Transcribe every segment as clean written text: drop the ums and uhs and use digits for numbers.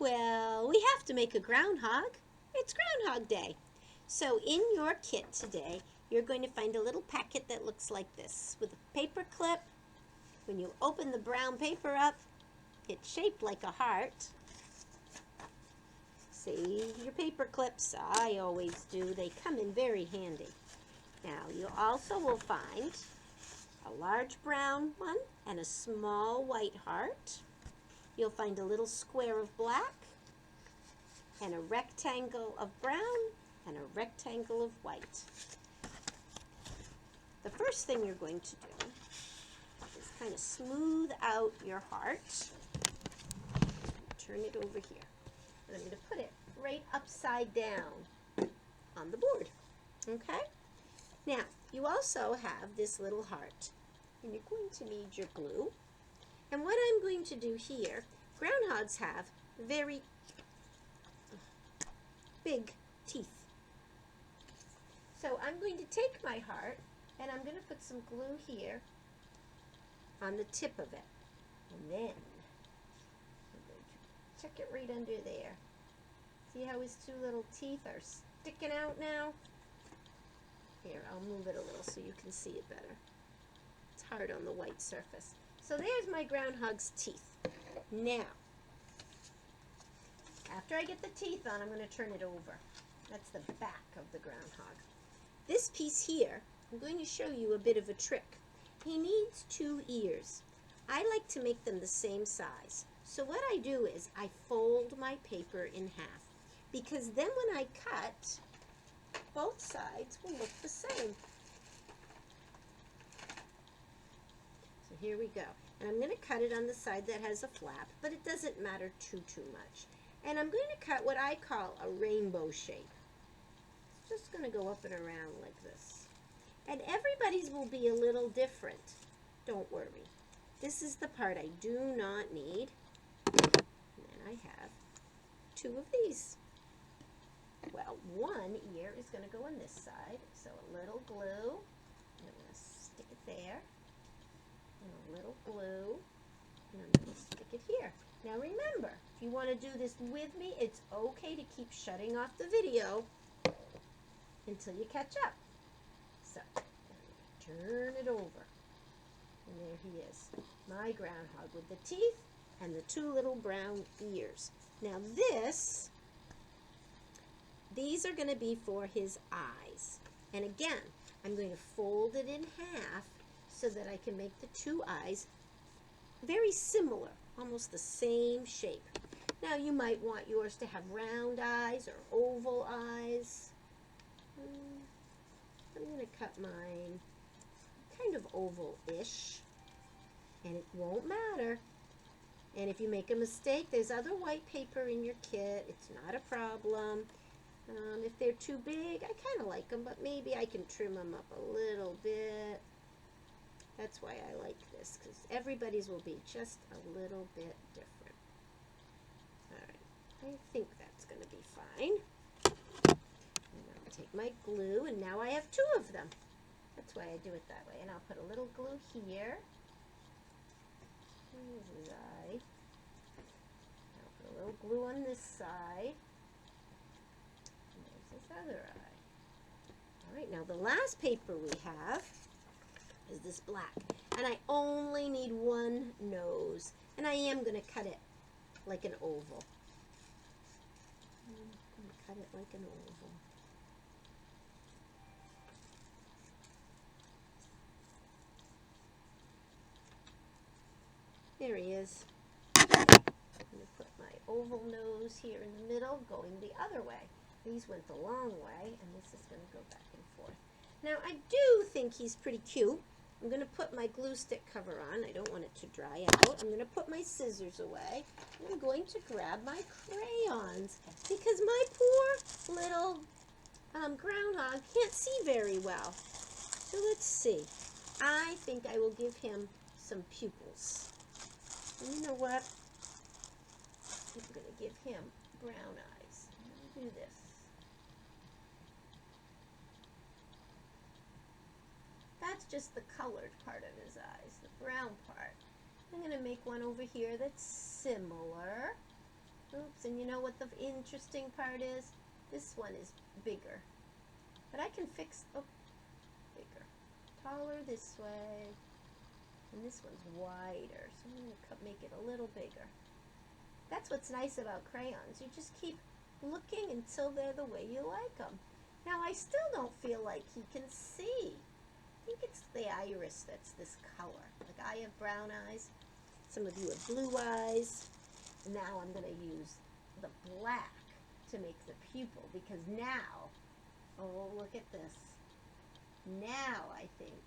Well, we have to make a groundhog. It's Groundhog Day. So in your kit today, you're going to find a little packet that looks like this with a paper clip. When you open the brown paper up, it's shaped like a heart. Save your paper clips. I always do. They come in very handy. Now, you also will find a large brown one and a small white heart. You'll find a little square of black and a rectangle of brown and a rectangle of white. The first thing you're going to do is kind of smooth out your heart. Turn it over here. And I'm going to put it right upside down on the board. Okay? Now, you also have this little heart. And you're going to need your glue. And what I'm going to do here, groundhogs have very big teeth. So I'm going to take my heart and I'm going to put some glue here on the tip of it. And then I'm going to check it right under there. See how his two little teeth are sticking out now? Here, I'll move it a little so you can see it better. It's hard on the white surface. So there's my groundhog's teeth. Now, after I get the teeth on, I'm going to turn it over. That's the back of the groundhog. This piece here, I'm going to show you a bit of a trick. He needs two ears. I like to make them the same size. So what I do is I fold my paper in half, because then when I cut, both sides will look the same. So here we go. And I'm going to cut it on the side that has a flap, but it doesn't matter too much. And I'm going to cut what I call a rainbow shape. It's just going to go up and around like this. And everybody's will be a little different. Don't worry. This is the part I do not need. And then I have two of these. Well, one ear is going to go on this side. So a little glue. And I'm going to stick it there. And a little glue. And I'm going to stick it here. Now remember, if you want to do this with me, it's okay to keep shutting off the video until you catch up. So, turn it over. And there he is, my groundhog with the teeth and the two little brown ears. Now these are going to be for his eyes. And again, I'm going to fold it in half so that I can make the two eyes very similar, almost the same shape. Now you might want yours to have round eyes or oval eyes. I'm going to cut mine kind of oval-ish, and it won't matter. And if you make a mistake, there's other white paper in your kit. It's not a problem. If they're too big, I kind of like them, but maybe I can trim them up a little bit. That's why I like this, because everybody's will be just a little bit different. Alright, I think that's going to be fine. And I'll take my glue, and now I have two of them. That's why I do it that way. And I'll put a little glue here. There's his eye. I'll put a little glue on this side. And there's his other eye. Alright, now the last paper we have is this black. And I only need one nose. And I am going to cut it like an oval. I'm going to cut it like an oval. There he is. I'm going to put my oval nose here in the middle, going the other way. These went the long way, and this is going to go back and forth. Now, I do think he's pretty cute. I'm going to put my glue stick cover on. I don't want it to dry out. I'm going to put my scissors away. I'm going to grab my crayons because my poor little groundhog can't see very well. So let's see. I think I will give him some pupils. And you know what? I'm going to give him brown eyes. Let me do this. That's just the colored part of his eyes, the brown part. I'm going to make one over here that's similar. Oops, and you know what the interesting part is? This one is bigger. But I can fix, oh, bigger. Taller this way. And this one's wider, so I'm going to make it a little bigger. That's what's nice about crayons. You just keep looking until they're the way you like them. Now, I still don't feel like he can see. I think it's the iris that's this color. Like I have brown eyes. Some of you have blue eyes. And now I'm going to use the black to make the pupil because now, oh, look at this. Now I think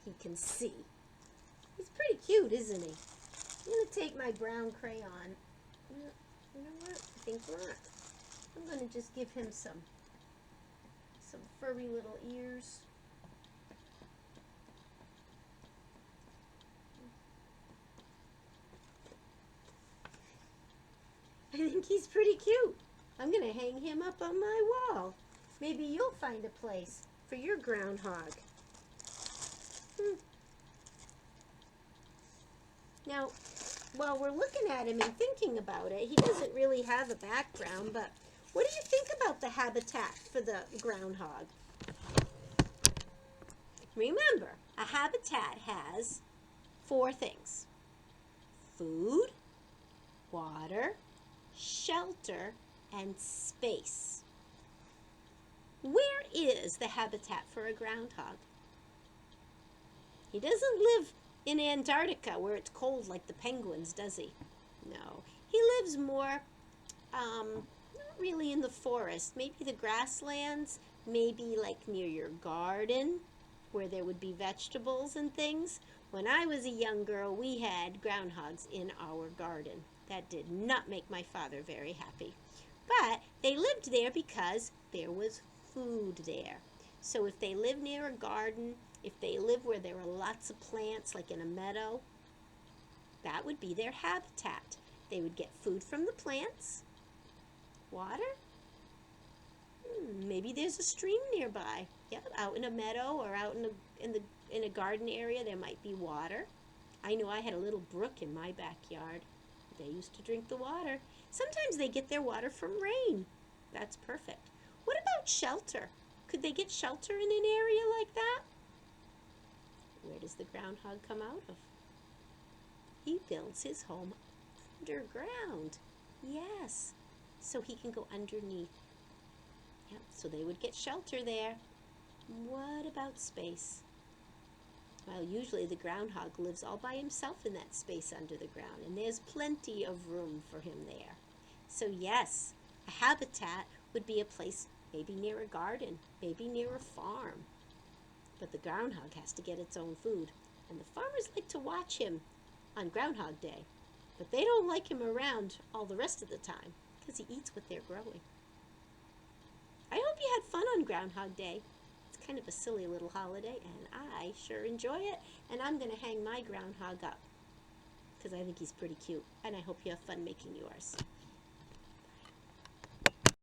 he can see. He's pretty cute, isn't he? I'm going to take my brown crayon. You know what? I think not. I'm going to just give him some furry little ears. I think he's pretty cute. I'm going to hang him up on my wall. Maybe you'll find a place for your groundhog. Now, while we're looking at him and thinking about it, he doesn't really have a background, but what do you think about the habitat for the groundhog? Remember, a habitat has 4 things: food, water, shelter, and space. Where is the habitat for a groundhog? He doesn't live in Antarctica where it's cold like the penguins, does he? No. He lives more, not really in the forest. Maybe the grasslands, maybe like near your garden where there would be vegetables and things. When I was a young girl, we had groundhogs in our garden. That did not make my father very happy. But they lived there because there was food there. So if they live near a garden, if they live where there are lots of plants, like in a meadow, that would be their habitat. They would get food from the plants. Water? Maybe there's a stream nearby. Yeah, out in a meadow or out in a garden area, there might be water. I know I had a little brook in my backyard. They used to drink the water. Sometimes they get their water from rain. That's perfect. What about shelter? Could they get shelter in an area like that? Where does the groundhog come out of? He builds his home underground. Yes, so he can go underneath. Yep, so they would get shelter there. What about space? Well, usually the groundhog lives all by himself in that space under the ground, and there's plenty of room for him there. So yes, a habitat would be a place maybe near a garden, maybe near a farm. But the groundhog has to get its own food, and the farmers like to watch him on Groundhog Day, but they don't like him around all the rest of the time because he eats what they're growing. I hope you had fun on Groundhog Day. It's kind of a silly little holiday, and I sure enjoy it, and I'm going to hang my groundhog up because I think he's pretty cute, and I hope you have fun making yours.